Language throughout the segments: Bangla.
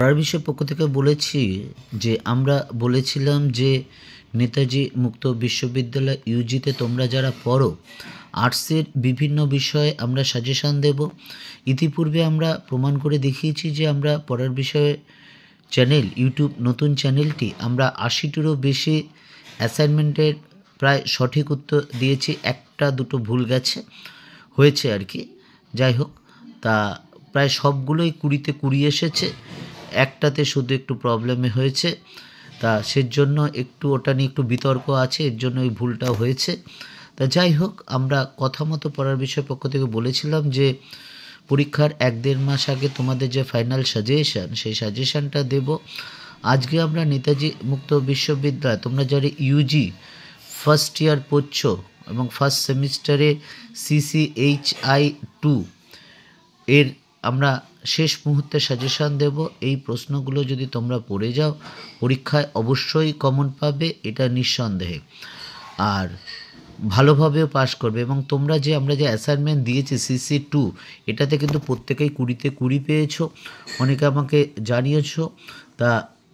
পড়ার বিষয় পক্ষ থেকে বলেছি যে আমরা বলেছিলাম যে নেতাজি মুক্ত বিশ্ববিদ্যালয় ইউজিতে তোমরা যারা পড়ো আর্টসের বিভিন্ন বিষয়ে আমরা সাজেশান দেব। ইতিপূর্বে আমরা প্রমাণ করে দেখিয়েছি যে আমরা পড়ার বিষয়ে চ্যানেল ইউটিউব নতুন চ্যানেলটি আমরা ৮০টিরও বেশি অ্যাসাইনমেন্টের প্রায় সঠিক উত্তর দিয়েছি, একটা দুটো ভুল হয়েছে আর কি। যাই হোক, তা প্রায় সবগুলোই ২০তে ২০ এসেছে, একটাতে শুধু একটু প্রবলেমে হয়েছে, তা সেজন্য একটু ওটা নিয়ে একটু বিতর্ক আছে, এর জন্য ওই ভুলটা হয়েছে। তা যাই হোক, আমরা কথা মতো পড়ার বিষয় পক্ষ থেকে বলেছিলাম যে পরীক্ষার ১-১.৫ মাস আগে তোমাদের যে ফাইনাল সাজেশান সেই সাজেশানটা দেব। আজকে আমরা নেতাজি মুক্ত বিশ্ববিদ্যালয় তোমরা যারা ইউজি ফার্স্ট ইয়ার পড়ছো এবং ফার্স্ট সেমিস্টারে CCHI2 এর আমরা শেষ মুহূর্তে সাজেশান দেব। এই প্রশ্নগুলো যদি তোমরা পড়ে যাও পরীক্ষায় অবশ্যই কমন পাবে, এটা নিঃসন্দেহে, আর ভালোভাবেও পাস করবে। এবং তোমরা যে আমরা যে অ্যাসাইনমেন্ট দিয়েছি CC2 এটাতে কিন্তু প্রত্যেকেই ২০তে ২০ পেয়েছো, অনেকে আমাকে জানিয়েছো। তা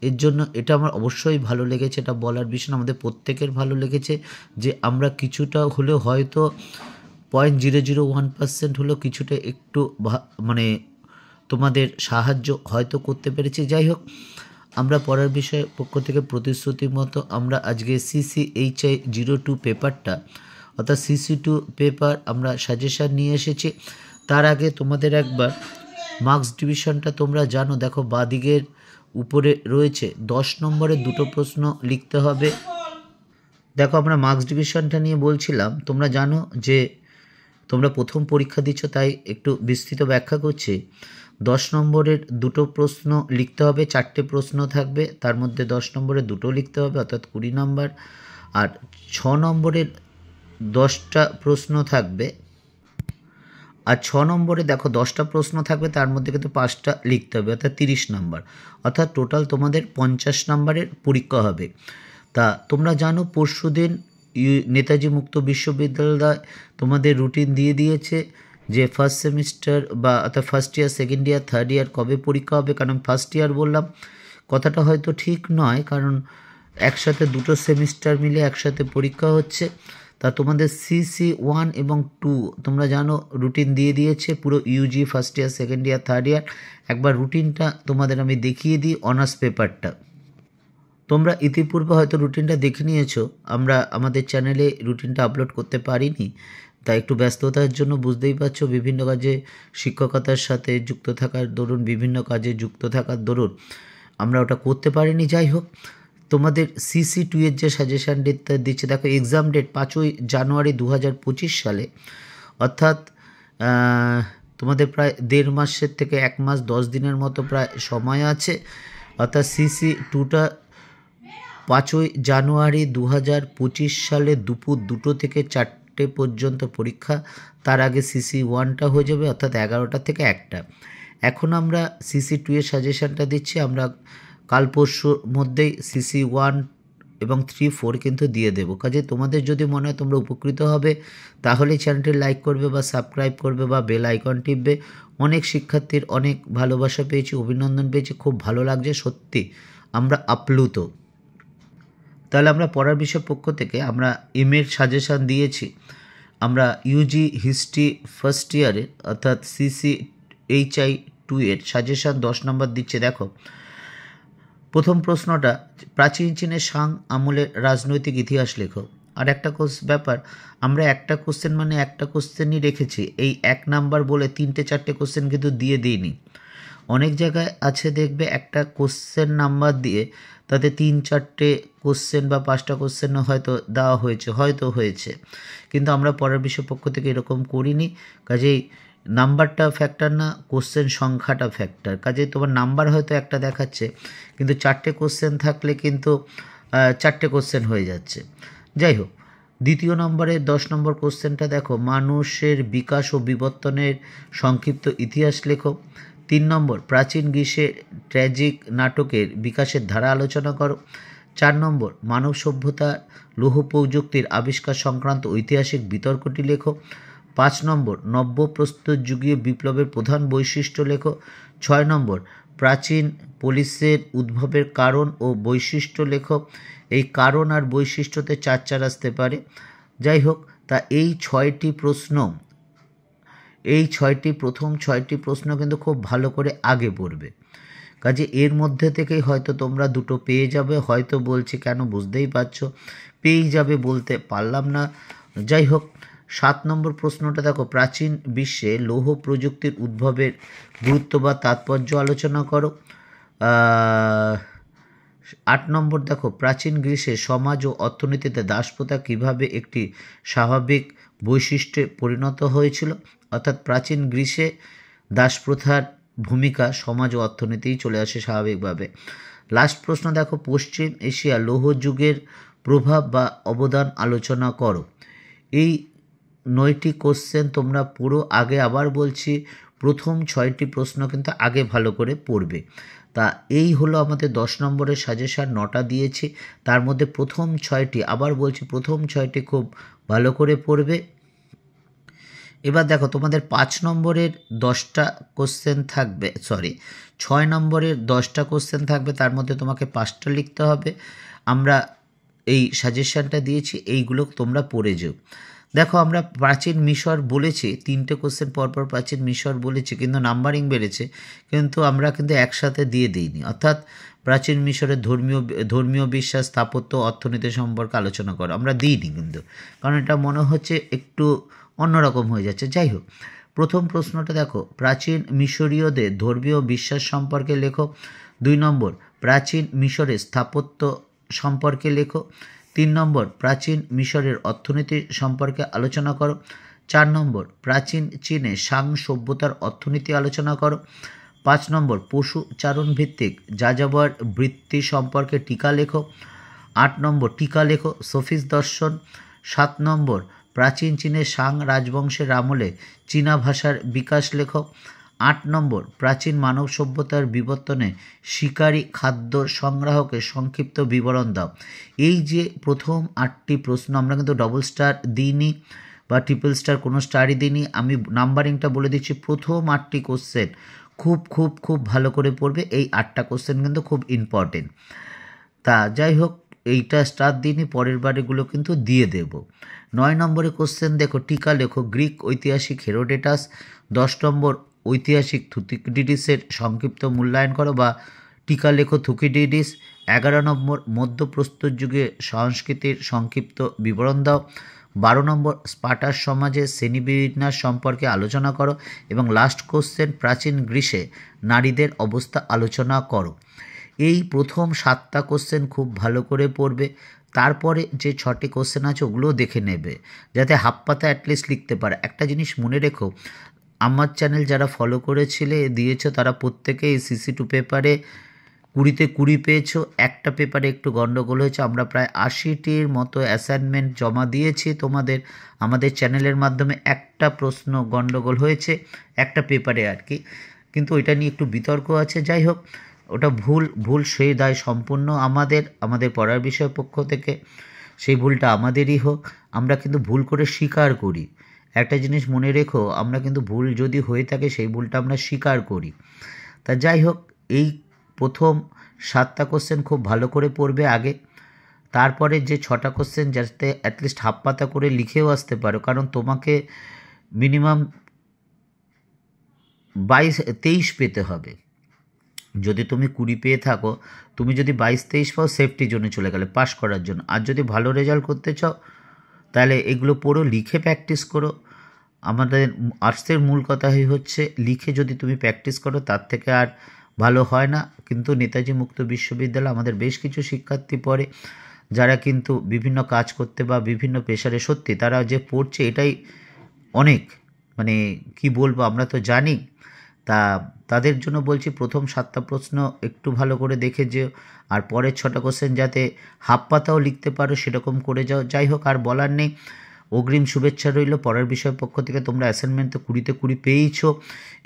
এর জন্য এটা আমার অবশ্যই ভালো লেগেছে, এটা বলার বিষয় না, আমাদের প্রত্যেকের ভালো লেগেছে যে আমরা কিছুটা হলেও হয়তো 0.001% হলেও কিছুটা একটু মানে তোমাদের সাহায্য হয়তো করতে পেরেছি। যাই হোক, আমরা পড়ার বিষয়ে পক্ষ থেকে প্রতিশ্রুতি মতো আমরা আজকে CCHI02 পেপারটা অর্থাৎ CC2 পেপার আমরা সাজেশান নিয়ে এসেছি। তার আগে তোমাদের একবার মার্কস ডিভিশনটা তোমরা জানো, দেখো বাঁদিকের উপরে রয়েছে 10 নম্বরের দুটো প্রশ্ন লিখতে হবে। দেখো, আমরা মার্কস ডিভিশনটা নিয়ে বলছিলাম, তোমরা জানো যে তোমরা প্রথম পরীক্ষা দিচ্ছ, তাই একটু বিস্তৃত ব্যাখ্যা করছি। 10 নম্বরের দুটো প্রশ্ন লিখতে হবে, 4টে প্রশ্ন থাকবে, তার মধ্যে 10 নম্বরের দুটো লিখতে হবে অর্থাৎ 20 নম্বর, আর 6 নম্বরের 10টা প্রশ্ন থাকবে, আর 6 নম্বরে দেখো 10টা প্রশ্ন থাকবে, তার মধ্যে কিন্তু 5টা লিখতে হবে অর্থাৎ 30 নম্বর, অর্থাৎ টোটাল তোমাদের 50 নম্বরের পরীক্ষা হবে। তা তোমরা জানো পরশুদিন নেতাজি মুক্ত বিশ্ববিদ্যালয় তোমাদের রুটিন দিয়ে দিয়েছে যে ফার্স্ট সেমিস্টার বা অর্থাৎ first year, second year, third year কবে পরীক্ষা হবে। কারণ ফার্স্ট ইয়ার বললাম কথাটা হয়তো ঠিক নয়, কারণ একসাথে দুটো সেমিস্টার মিলে একসাথে পরীক্ষা হচ্ছে। তা তোমাদের CC1 এবং 2 তোমরা জানো রুটিন দিয়ে দিয়েছে পুরো Yuji first year, second year, third year. একবার রুটিনটা তোমাদের আমি দেখিয়ে দিই, অনার্স পেপারটা তোমরা ইতিপূর্বে হয়তো রুটিনটা দেখে নিয়েছো, আমরা আমাদের চ্যানেলে রুটিনটা আপলোড করতে পারিনি, তাই একটু ব্যস্ততার জন্য বুঝতেই পারছো, বিভিন্ন কাজে শিক্ষকতার সাথে যুক্ত থাকার দরুন, বিভিন্ন কাজে যুক্ত থাকার দরুন আমরা ওটা করতে পারিনি। যাই হোক, তোমাদের CC2 এর যে সাজেশান ডেটটা দিচ্ছে, দেখো এক্সাম ডেট 5ই জানুয়ারি 2025 সালে, অর্থাৎ তোমাদের প্রায় 1.5 মাসের থেকে 1 মাস 10 দিনের মতো প্রায় সময় আছে। অর্থাৎ CC2টা 5ই জানুয়ারি 2025 সালে দুপুর 2টো থেকে 4টে পর্যন্ত পরীক্ষা, তার আগে CC1টা হয়ে যাবে অর্থাৎ 11টা থেকে 1টা। এখন আমরা CC2 এর সাজেশানটা দিচ্ছি, আমরা কাল পরশুর মধ্যেই CC1 এবং 3, 4 কিন্তু দিয়ে দেবো। কাজে তোমাদের যদি মনে হয় তোমরা উপকৃত হবে তাহলে চ্যানেলটি লাইক করবে বা সাবস্ক্রাইব করবে বা বেল আইকন টিপবে। অনেক শিক্ষার্থীর অনেক ভালোবাসা পেয়েছি, অভিনন্দন পেয়েছি, খুব ভালো লাগছে, সত্যি আমরা আপ্লুত। তাহলে আমরা পড়ার বিষয় পক্ষ থেকে আমরা এর সাজেশান দিয়েছি। আমরা ইউজি হিস্ট্রি ফার্স্ট ইয়ারের অর্থাৎ CCHI2 এর সাজেশান 10 নম্বর দিচ্ছে। দেখো প্রথম প্রশ্নটা, প্রাচীন চীনের সাং আমলের রাজনৈতিক ইতিহাস লেখো। আর একটা ব্যাপার, আমরা একটা কোশ্চেন মানে একটা কোশ্চেনই রেখেছি, এই 1 নাম্বার বলে 3টে 4টে কোশ্চেন কিন্তু দিয়ে দিইনি। অনেক জায়গায় আছে দেখবে একটা কোশ্চেন নাম্বার দিয়ে তাতে 3-4টে কোশ্চেন বা 5টা কোশ্চেন হয়তো দেওয়া হয়েছে, কিন্তু আমরা পড়ার বিষয় পক্ষ থেকে এরকম করিনি। কাজেই নাম্বারটা ফ্যাক্টর না, কোশ্চেন সংখ্যাটা ফ্যাক্টর। কাজেই তোমার নাম্বার হয়তো একটা দেখাচ্ছে, কিন্তু 4টে কোশ্চেন থাকলে কিন্তু 4টে কোশ্চেন হয়ে যাচ্ছে। যাই হোক, দ্বিতীয় নম্বরে 10 নম্বর কোশ্চেনটা দেখো, মানুষের বিকাশ ও বিবর্তনের সংক্ষিপ্ত ইতিহাস লেখো। 3 নম্বর, প্রাচীন গ্রীসের ট্র্যাজিক নাটকের বিকাশের ধারা আলোচনা করো। 4 নম্বর, মানব সভ্যতা লৌহ প্রযুক্তির আবিষ্কার সংক্রান্ত ঐতিহাসিক বিতর্কটি লেখো। 5 নম্বর, নব্য প্রস্তরযুগীয় বিপ্লবের প্রধান বৈশিষ্ট্য লেখো। 6 নম্বর, প্রাচীন পুলিশের উদ্ভবের কারণ ও বৈশিষ্ট্য লেখো। এই কারণ আর বৈশিষ্ট্যতে 4 আসতে পারে। যাই হোক, তা এই 6টি প্রশ্ন, প্রথম 6টি প্রশ্ন কিন্তু খুব ভালো করে আগে পড়বে। কাজে এর মধ্যে থেকেই হয়তো তোমরা দুটো পেয়ে যাবে, হয়তো বলছি কেন বুঝতেই পারছো, পেয়েই যাবে বলতে পারলাম না। যাই হোক, 7 নম্বর প্রশ্নটা দেখো, প্রাচীন বিশ্বে লৌহ প্রযুক্তির উদ্ভবের গুরুত্ব বা তাৎপর্য আলোচনা করো। 8 নম্বর দেখো, প্রাচীন গ্রীসে সমাজ ও অর্থনীতিতে দাসপ্রথা কীভাবে একটি স্বাভাবিক বৈশিষ্ট্যে পরিণত হয়েছিল। অর্থাৎ প্রাচীন গ্রীসে দাসপ্রথার ভূমিকা সমাজ ও অর্থনীতিই চলে আসে স্বাভাবিকভাবে। লাস্ট প্রশ্ন দেখো, পশ্চিম এশিয়া লৌহ যুগের প্রভাব বা অবদান আলোচনা করো। এই 9টি কোশ্চেন তোমরা পুরো আগে, আবার বলছি, প্রথম 6টি প্রশ্ন কিন্তু আগে ভালো করে পড়বে। তা এই হলো আমাদের 10 নম্বরের সাজেশান, 9টা দিয়েছি, তার মধ্যে প্রথম 6টি, আবার বলছি প্রথম 6টি খুব ভালো করে পড়বে। এবার দেখো, তোমাদের 5 নম্বরের 10টা কোশ্চেন থাকবে, 6 নম্বরের 10টা কোশ্চেন থাকবে, তার মধ্যে তোমাকে 5টা লিখতে হবে। আমরা এই সাজেশানটা দিয়েছি, এইগুলো তোমরা পড়ে যেও। দেখো, আমরা প্রাচীন মিশর বলেছি, 3টে কোশ্চেন পরপর প্রাচীন মিশর বলেছি, কিন্তু নাম্বারিং বেড়েছে, কিন্তু আমরা কিন্তু একসাথে দিয়ে দিইনি। অর্থাৎ প্রাচীন মিশরের ধর্মীয় বিশ্বাস, স্থাপত্য, অর্থনীতি সম্পর্কে আলোচনা করো, আমরা দিইনি কিন্তু, কারণ এটা মনে হচ্ছে একটু অন্যরকম হয়ে যাচ্ছে। যাই হোক, প্রথম প্রশ্নটা দেখো, প্রাচীন মিশরীয়দের ধর্মীয় বিশ্বাস সম্পর্কে লেখো। 2 নম্বর, প্রাচীন মিশরের স্থাপত্য সম্পর্কে লেখো। 3 নম্বর, প্রাচীন মিশরের অর্থনীতি সম্পর্কে আলোচনা করো। 4 নম্বর, প্রাচীন চীনে সাং সভ্যতার অর্থনীতি আলোচনা করো। 5 নম্বর, পশু চারণ ভিত্তিক যাযাবর বৃত্তি সম্পর্কে টিকা লেখো। 8 নম্বর, টিকা লেখো সফিস দর্শন। 7 নম্বর, প্রাচীন চীনে সাং রাজবংশের আমলে চীনা ভাষার বিকাশ লেখো। 8 নম্বর, প্রাচীন মানব সভ্যতার বিবর্তনে শিকারী খাদ্য সংগ্রাহকের সংক্ষিপ্ত বিবরণ দাও। এই যে প্রথম 8টি প্রশ্ন, আমরা কিন্তু ডবল স্টার দিইনি বা ট্রিপল স্টার, কোনো স্টারই দিইনি। আমি নাম্বারিংটা বলে দিচ্ছি, প্রথম 8টি কোশ্চেন খুব খুব খুব ভালো করে পড়বে। এই 8টা কোশ্চেন কিন্তু খুব ইম্পর্টেন্ট। তা যাই হোক, এইটা স্টার দিইনি, পরের বারেগুলো কিন্তু দিয়ে দেব। 9 নম্বরে কোশ্চেন দেখো, টিকা লেখো গ্রিক ঐতিহাসিক হেরোডোটাস। 10 নম্বর, ঐতিহাসিক থুকিডিডিসের সংক্ষিপ্ত মূল্যায়ন করো বা টিকা লেখো থুকিডিডিস। 11 নম্বর, মধ্যপ্রস্তর যুগে সংস্কৃতির সংক্ষিপ্ত বিবরণ দাও। 12 নম্বর, স্পার্টার সমাজে শ্রেণীবিন্যাস সম্পর্কে আলোচনা করো। এবং লাস্ট কোশ্চেন, প্রাচীন গ্রীসে নারীদের অবস্থা আলোচনা করো। এই প্রথম 7টা কোশ্চেন খুব ভালো করে পড়বে। তারপরে যে 6টি কোশ্চেন আছে ওগুলোও দেখে নেবে, যাতে হাফ পাতা অ্যাটলিস্ট লিখতে পারে। একটা জিনিস মনে রেখো, আমার চ্যানেল যারা ফলো করেছিলে দিয়েছো, তারা প্রত্যেকে এই CC2 পেপারে 20তে 20 পেয়েছো। একটা পেপারে একটু গণ্ডগোল হয়েছে, আমরা প্রায় 80টির মতো অ্যাসাইনমেন্ট জমা দিয়েছি তোমাদের আমাদের চ্যানেলের মাধ্যমে। একটা প্রশ্ন গণ্ডগোল হয়েছে একটা পেপারে আর কি, কিন্তু ওইটা নিয়ে একটু বিতর্ক আছে। যাই হোক, ওটা ভুল সেই দায় সম্পূর্ণ আমাদের পড়ার বিষয় পক্ষ থেকে, সেই ভুলটা আমাদেরই হোক। আমরা কিন্তু ভুল করে স্বীকার করি। একটা জিনিস মনে রেখো, আমরা কিন্তু ভুল যদি হয়ে থাকে সেই ভুলটা আমরা স্বীকার করি। তা যাই হোক, এই প্রথম 7টা কোশ্চেন খুব ভালো করে পড়বে আগে। তারপরে যে 6টা কোশ্চেন যাতে অ্যাটলিস্ট হাফ পাতা করে লিখেও আসতে পারো, কারণ তোমাকে মিনিমাম 23 পেতে হবে। যদি তুমি 20 পেয়ে থাকো, তুমি যদি 22-23 পাও, সেফটি জোনে চলে গেলে পাস করার জন্য। আর যদি ভালো রেজাল্ট করতে চাও, তাহলে এগুলো পড়ো, লিখে প্র্যাকটিস করো। আমাদের আর্টসের মূল কথাই হচ্ছে, লিখে যদি তুমি প্র্যাকটিস করো তার থেকে আর ভালো হয় না। কিন্তু নেতাজি মুক্ত বিশ্ববিদ্যালয় আমাদের বেশ কিছু শিক্ষার্থী পড়ে, যারা কিন্তু বিভিন্ন কাজ করতে বা বিভিন্ন পেশারে, সত্যি তারা যে পড়ছে এটাই অনেক, মানে কি বলবো, আমরা তো জানি। তাদের জন্য বলছি, প্রথম 7টা প্রশ্ন একটু ভালো করে দেখে যেও, আর পরের 6টা কোশ্চেন যাতে হাফ পাতাও লিখতে পারো সেরকম করে যাও। যাই হোক, আর বলার নেই, অগ্রিম শুভেচ্ছা রইল। পড়ার বিষয়ের পক্ষ থেকে তোমরা অ্যাসাইনমেন্ট তো 20তে 20 পেয়েছো।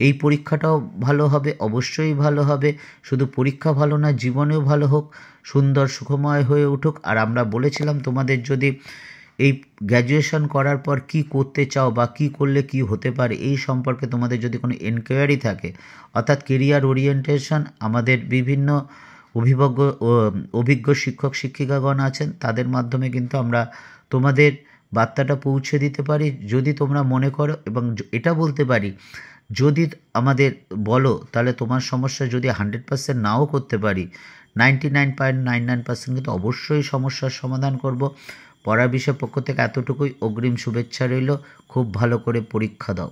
এই পরীক্ষাটাও ভালো হবে, অবশ্যই ভালো হবে। শুধু পরীক্ষা ভালো না, জীবনেও ভালো হোক, সুন্দর সুখময় হয়ে উঠুক। আর আমরা বলেছিলাম তোমাদের যদি এই গ্র্যাজুয়েশন করার পর কি করতে চাও বা কি করলে কি হতে পারে এই সম্পর্কে তোমাদের যদি কোনো এনকোয়ারি থাকে, অর্থাৎ কেরিয়ার ওরিয়েন্টেশন, আমাদের বিভিন্ন অভিজ্ঞ শিক্ষক শিক্ষিকাগণ আছেন, তাদের মাধ্যমে কিন্তু আমরা তোমাদের বার্তাটা পৌঁছে দিতে পারি। যদি তোমরা মনে করো, এবং এটা বলতে পারি, যদি আমাদের বলো তাহলে তোমার সমস্যা যদি 100% নাও করতে পারি, 99.99% কিন্তু অবশ্যই সমস্যার সমাধান করব। পড়ার বিষয় পক্ষ থেকে এতটুকুই, অগ্রিম শুভেচ্ছা রইল। খুব ভালো করে পরীক্ষা দাও।